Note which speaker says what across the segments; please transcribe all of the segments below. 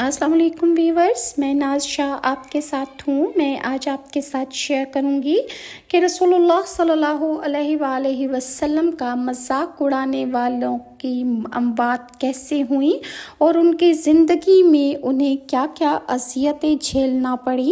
Speaker 1: السلام علیکم ویورز، میں ناز شاہ آپ کے ساتھ ہوں۔ میں آج آپ کے ساتھ شیئر کروں گی کہ رسول اللہ صلی اللہ علیہ وآلہ وسلم کا مذاق اڑانے والوں کی اموات کیسے ہوئیں اور ان کی زندگی میں انہیں کیا کیا اذیتیں جھیلنا پڑی،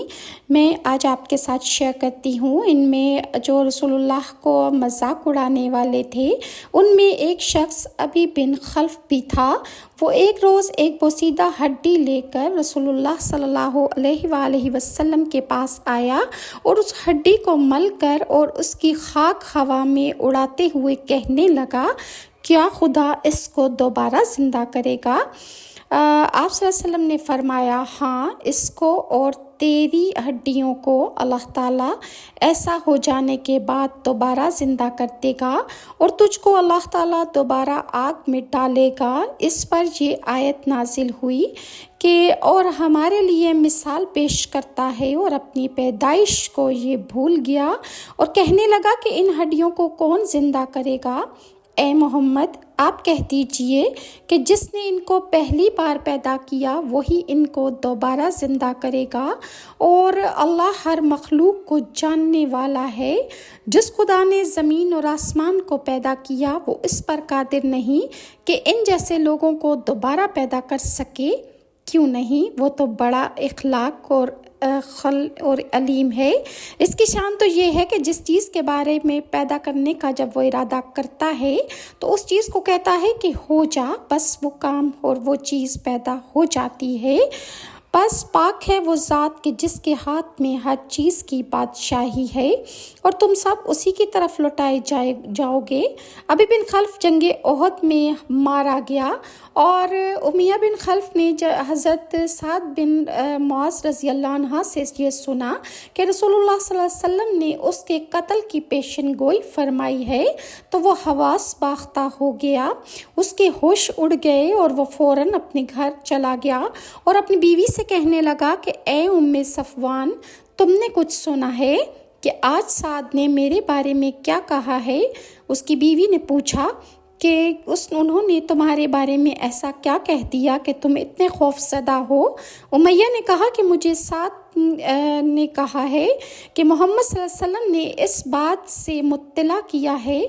Speaker 1: میں آج آپ کے ساتھ شیئر کرتی ہوں۔ ان میں جو رسول اللہ کو مذاق اڑانے والے تھے ان میں ایک شخص ابی بن خلف بھی تھا۔ وہ ایک روز ایک بوسیدہ ہڈی لے کر رسول اللہ صلی اللہ علیہ وآلہ وسلم کے پاس آیا اور اس ہڈی کو مل کر اور اس کی خاک ہوا میں اڑاتے ہوئے کہنے لگا، کیا خدا اس کو دوبارہ زندہ کرے گا؟ آپ صلی اللہ علیہ وسلم نے فرمایا، ہاں، اس کو اور تیری ہڈیوں کو اللہ تعالیٰ ایسا ہو جانے کے بعد دوبارہ زندہ کر دے گا اور تجھ کو اللہ تعالیٰ دوبارہ آگ میں ڈالے گا۔ اس پر یہ آیت نازل ہوئی کہ اور ہمارے لیے مثال پیش کرتا ہے اور اپنی پیدائش کو یہ بھول گیا اور کہنے لگا کہ ان ہڈیوں کو کون زندہ کرے گا؟ اے محمد، آپ کہہ دیجئے کہ جس نے ان کو پہلی بار پیدا کیا وہی ان کو دوبارہ زندہ کرے گا، اور اللہ ہر مخلوق کو جاننے والا ہے۔ جس خدا نے زمین اور آسمان کو پیدا کیا وہ اس پر قادر نہیں کہ ان جیسے لوگوں کو دوبارہ پیدا کر سکے؟ کیوں نہیں؟ وہ تو بڑا اخلاق اور علیم ہے۔ اس کی شان تو یہ ہے کہ جس چیز کے بارے میں پیدا کرنے کا جب وہ ارادہ کرتا ہے تو اس چیز کو کہتا ہے کہ ہو جا، بس وہ کام اور وہ چیز پیدا ہو جاتی ہے۔ بس پاک ہے وہ ذات کہ جس کے ہاتھ میں ہر چیز کی بادشاہی ہے اور تم سب اسی کی طرف لوٹائے جاؤ گے۔ ابی بن خلف جنگ احد میں مارا گیا اور امیہ بن خلف نے حضرت سعد بن معاذ رضی اللہ عنہ سے یہ سنا کہ رسول اللہ صلی اللہ علیہ وسلم نے اس کے قتل کی پیشن گوئی فرمائی ہے تو وہ حواس باختہ ہو گیا، اس کے ہوش اڑ گئے اور وہ فوراً اپنے گھر چلا گیا اور اپنی بیوی سے کہنے لگا کہ اے ام صفوان، تم نے کچھ سنا ہے کہ آج سعد نے میرے بارے میں کیا کہا ہے؟ اس کی بیوی نے پوچھا کہ انہوں نے تمہارے بارے میں ایسا کیا کہہ دیا کہ تم اتنے خوف زدہ ہو؟ امیہ نے کہا کہ مجھے سعد نے کہا ہے کہ محمد صلی اللہ علیہ وسلم نے اس بات سے مطلع کیا ہے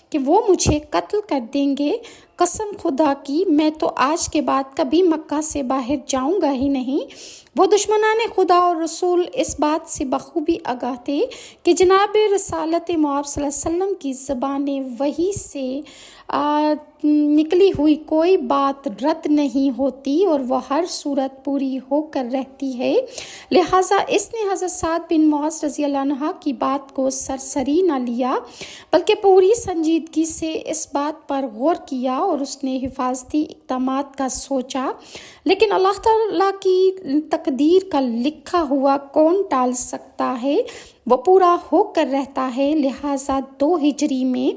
Speaker 1: کہ وہ مجھے قتل کر دیں گے۔ قسم خدا کی میں تو آج کے بعد کبھی مکہ سے باہر جاؤں گا ہی نہیں۔ وہ دشمنان خدا اور رسول اس بات سے بخوبی آگاہ تھے کہ جناب رسالت مآب صلی اللہ علیہ وسلم کی زبان وحی سے نکلی ہوئی کوئی بات رد نہیں ہوتی اور وہ ہر صورت پوری ہو کر رہتی ہے، لہٰذا اس نے حضرت سعد بن معاذ رضی اللہ عنہ کی بات کو سرسری نہ لیا بلکہ پوری سنجیدگی سے اس بات پر غور کیا اور اس نے حفاظتی اقدامات کا سوچا، لیکن اللہ تعالیٰ کی تقدیر کا لکھا ہوا کون ٹال سکتا ہے؟ وہ پورا ہو کر رہتا ہے۔ لہٰذا 2 ہجری میں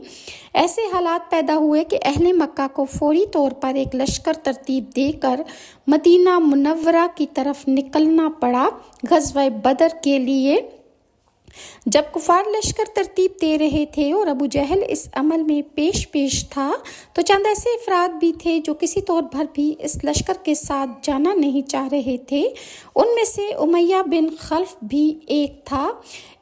Speaker 1: ایسے حالات پیدا ہوئے کہ اہل مکہ کو فوری طور پر ایک لشکر ترتیب دے کر مدینہ منورہ کی طرف نکلنا پڑا غزوہ بدر کے لیے۔ جب کفار لشکر ترتیب دے رہے تھے اور ابو جہل اس عمل میں پیش تھا تو چند ایسے افراد بھی تھے جو کسی طور پر بھی اس لشکر کے ساتھ جانا نہیں چاہ رہے تھے۔ ان میں سے امیہ بن خلف بھی ایک تھا۔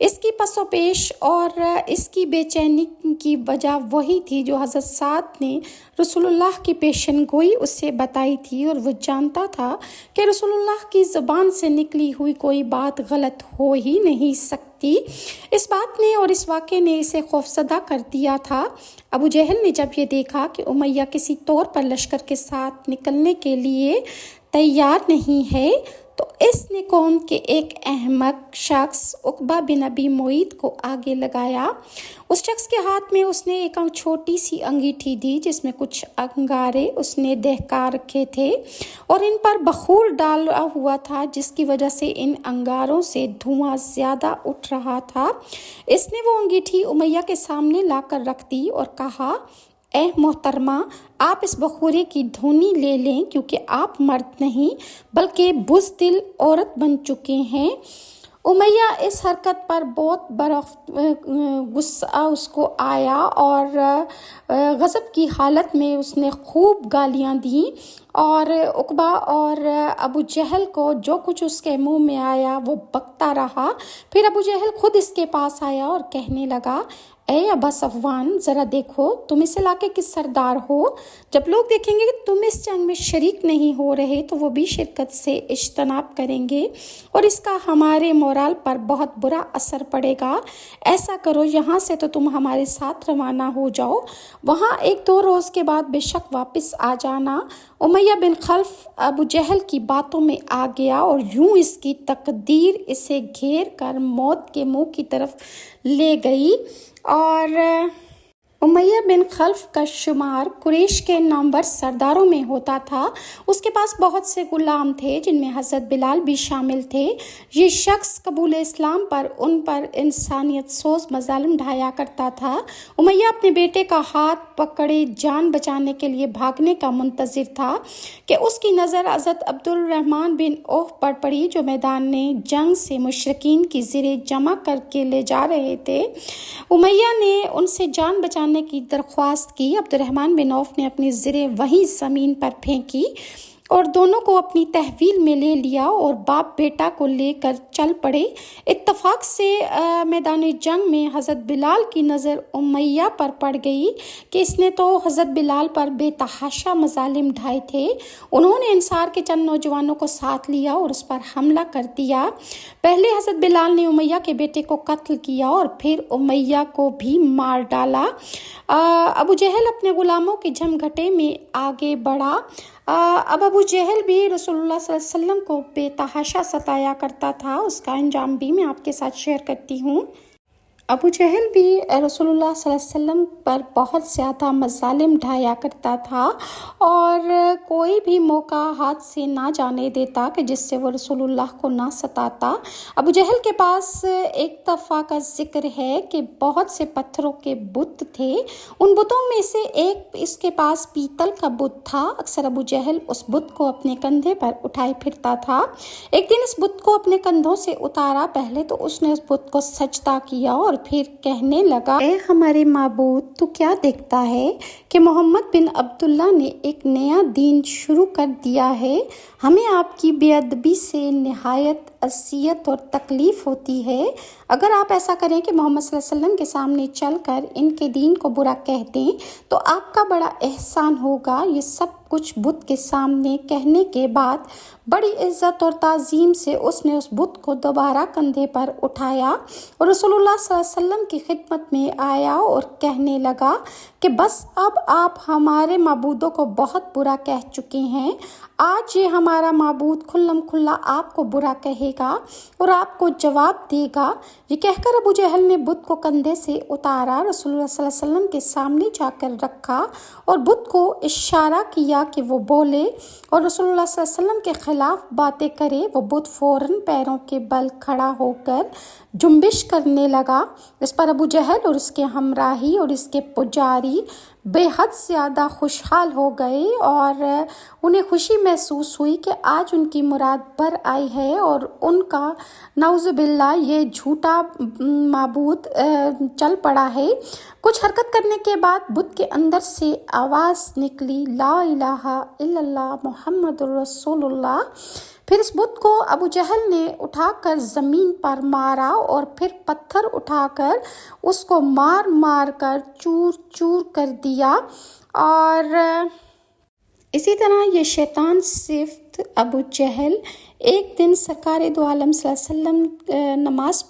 Speaker 1: اس کی پس و پیش اور اس کی بے چینی کی وجہ وہی تھی جو حضرت سعد نے رسول اللہ کی پیشن گوئی اس سے بتائی تھی، اور وہ جانتا تھا کہ رسول اللہ کی زبان سے نکلی ہوئی کوئی بات غلط ہو ہی نہیں سکتی۔ اس بات نے اور اس واقعے نے اسے خوفزدہ کر دیا تھا۔ ابو جہل نے جب یہ دیکھا کہ امیہ کسی طور پر لشکر کے ساتھ نکلنے کے لیے تیار نہیں ہے تو اس نے قوم کے ایک احمق شخص عقبہ بن ابی معیط کو آگے لگایا۔ اس شخص کے ہاتھ میں اس نے ایک چھوٹی سی انگیٹھی دی جس میں کچھ انگارے اس نے دہکا رکھے تھے اور ان پر بخور ڈالا ہوا تھا، جس کی وجہ سے ان انگاروں سے دھواں زیادہ اٹھ رہا تھا۔ اس نے وہ انگیٹھی امیہ کے سامنے لا کر رکھ دی اور کہا، اے محترمہ، آپ اس بخورے کی دھونی لے لیں کیونکہ آپ مرد نہیں بلکہ بزدل عورت بن چکے ہیں۔ امیہ اس حرکت پر بہت بڑا غصہ اس کو آیا اور غضب کی حالت میں اس نے خوب گالیاں دیں اور عقبہ اور ابو جہل کو جو کچھ اس کے منہ میں آیا وہ بکتا رہا۔ پھر ابو جہل خود اس کے پاس آیا اور کہنے لگا، اے ابا صفوان، ذرا دیکھو تم اس علاقے کے سردار ہو، جب لوگ دیکھیں گے کہ تم اس جنگ میں شریک نہیں ہو رہے تو وہ بھی شرکت سے اجتناب کریں گے اور اس کا ہمارے مورال پر بہت برا اثر پڑے گا۔ ایسا کرو، یہاں سے تو تم ہمارے ساتھ روانہ ہو جاؤ، وہاں 1-2 روز کے بعد بے شک واپس آ جانا۔ امیہ بن خلف ابو جہل کی باتوں میں آ گیا اور یوں اس کی تقدیر اسے گھیر کر موت کے منہ کی طرف لے گئی۔ اور امیہ بن خلف کا شمار قریش کے نامور سرداروں میں ہوتا تھا۔ اس کے پاس بہت سے غلام تھے جن میں حضرت بلال بھی شامل تھے۔ یہ شخص قبول اسلام پر ان پر انسانیت سوز مظالم ڈھایا کرتا تھا۔ امیہ اپنے بیٹے کا ہاتھ پکڑے جان بچانے کے لیے بھاگنے کا منتظر تھا کہ اس کی نظر حضرت عبد الرحمن بن عوف پر پڑی جو میدان جنگ سے مشرکین کی زریں جمع کر کے لے جا رہے تھے۔ امیہ نے ان سے جان بچانے کی درخواست کی۔ عبد الرحمن بن عوف نے اپنی زریں وہیں زمین پر پھینکی اور دونوں کو اپنی تحویل میں لے لیا اور باپ بیٹا کو لے کر چل پڑے۔ اتفاق سے میدان جنگ میں حضرت بلال کی نظر امیہ پر پڑ گئی کہ اس نے تو حضرت بلال پر بے تحاشا مظالم ڈھائے تھے۔ انہوں نے انصار کے چند نوجوانوں کو ساتھ لیا اور اس پر حملہ کر دیا۔ پہلے حضرت بلال نے امیہ کے بیٹے کو قتل کیا اور پھر امیہ کو بھی مار ڈالا۔ ابو جہل اپنے غلاموں کے جھمگھٹے میں آگے بڑھا۔ اب ابو جہل بھی رسول اللہ صلی اللہ علیہ وسلم کو بے تحاشا ستایا کرتا تھا۔ اس کا انجام بھی میں آپ کے ساتھ شیئر کرتی ہوں۔ ابو جہل بھی رسول اللہ صلی اللہ علیہ وسلم پر بہت زیادہ مظالم ڈھایا کرتا تھا اور کوئی بھی موقع ہاتھ سے نہ جانے دیتا کہ جس سے وہ رسول اللہ کو نہ ستاتا۔ ابو جہل کے پاس ایک دفعہ کا ذکر ہے کہ بہت سے پتھروں کے بت تھے۔ ان بتوں میں سے ایک اس کے پاس پیتل کا بت تھا۔ اکثر ابو جہل اس بت کو اپنے کندھے پر اٹھائے پھرتا تھا۔ ایک دن اس بت کو اپنے کندھوں سے اتارا۔ پہلے تو اس نے اس بت کو سجدہ کیا اور پھر کہنے لگا، اے ہمارے معبود، تو کیا دیکھتا ہے کہ محمد بن عبداللہ نے ایک نیا دین شروع کر دیا ہے؟ ہمیں آپ کی بے ادبی سے نہایت اذیت اور تکلیف ہوتی ہے۔ اگر آپ ایسا کریں کہ محمد صلی اللہ علیہ وسلم کے سامنے چل کر ان کے دین کو برا کہہ دیں تو آپ کا بڑا احسان ہوگا۔ یہ سب کچھ بت کے سامنے کہنے کے بعد بڑی عزت اور تعظیم سے اس نے اس بت کو دوبارہ کندھے پر اٹھایا اور رسول اللہ صلی اللہ علیہ وسلم کی خدمت میں آیا اور کہنے لگا کہ بس اب آپ ہمارے معبودوں کو بہت برا کہہ چکے ہیں۔ آج یہ ہمارا معبود کھلم کھلا آپ کو برا کہے گا اور آپ کو جواب دے گا۔ یہ کہہ کر ابو جہل نے بت کو کندھے سے اتارا، رسول اللہ صلی اللہ علیہ وسلم کے سامنے جا کر رکھا اور بت کو اشارہ کیا کہ وہ بولے اور رسول اللہ صلی اللہ علیہ وسلم کے خلاف باتیں کرے۔ وہ بت فوراً پیروں کے بل کھڑا ہو کر جنبش کرنے لگا۔ اس پر ابو جہل اور اس کے ہمراہی اور اس کے پجاری بے حد زیادہ خوشحال ہو گئے اور انہیں خوشی محسوس ہوئی کہ آج ان کی مراد بر آئی ہے اور ان کا نعوذ باللہ یہ جھوٹا معبود چل پڑا ہے۔ کچھ حرکت کرنے کے بعد بت کے اندر سے آواز نکلی، لا الہ الا اللہ محمد رسول اللہ۔ پھر اس بت کو ابو جہل نے اٹھا کر زمین پر مارا اور پھر پتھر اٹھا کر اس کو مار مار کر چور چور کر دیا۔ اور اسی طرح یہ شیطان صفت ابو جہل ایک دن سرکار دو عالم صلی اللہ علیہ وسلم نماز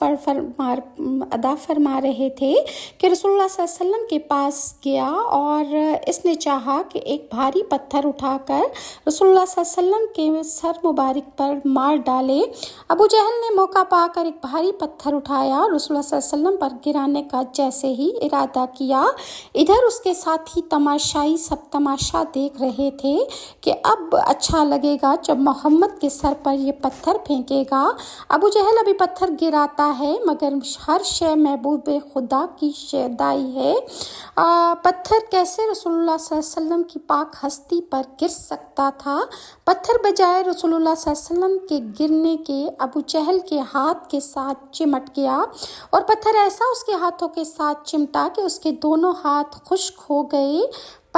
Speaker 1: ادا فرما رہے تھے کہ رسول اللہ صلی اللہ علیہ وسلم کے پاس گیا اور اس نے چاہا کہ ایک بھاری پتھر اٹھا کر رسول اللہ صلی اللہ علیہ وسلم کے سر مبارک پر مار ڈالے۔ ابو جہل نے موقع پا کر ایک بھاری پتھر اٹھایا اور رسول اللہ صلی اللہ علیہ وسلم پر گرانے کا جیسے ہی ارادہ کیا، ادھر اس کے ساتھی تماشائی سب تماشا دیکھ رہے تھے کہ اب اچھا لگے گا جب محمد کے سر پر یہ پتھر پھینکے گا۔ ابو جہل ابھی پتھر گراتا ہے مگر ہر شے محبوب خدا کی شیدائی ہے۔ پتھر کیسے رسول اللہ صلی اللہ علیہ وسلم کی پاک ہستی پر گر سکتا تھا؟ پتھر بجائے رسول اللہ صلی اللہ علیہ وسلم کے گرنے کے ابو جہل کے ہاتھ کے ساتھ چمٹ گیا اور پتھر ایسا اس کے ہاتھوں کے ساتھ چمٹا کہ اس کے دونوں ہاتھ خشک ہو گئے۔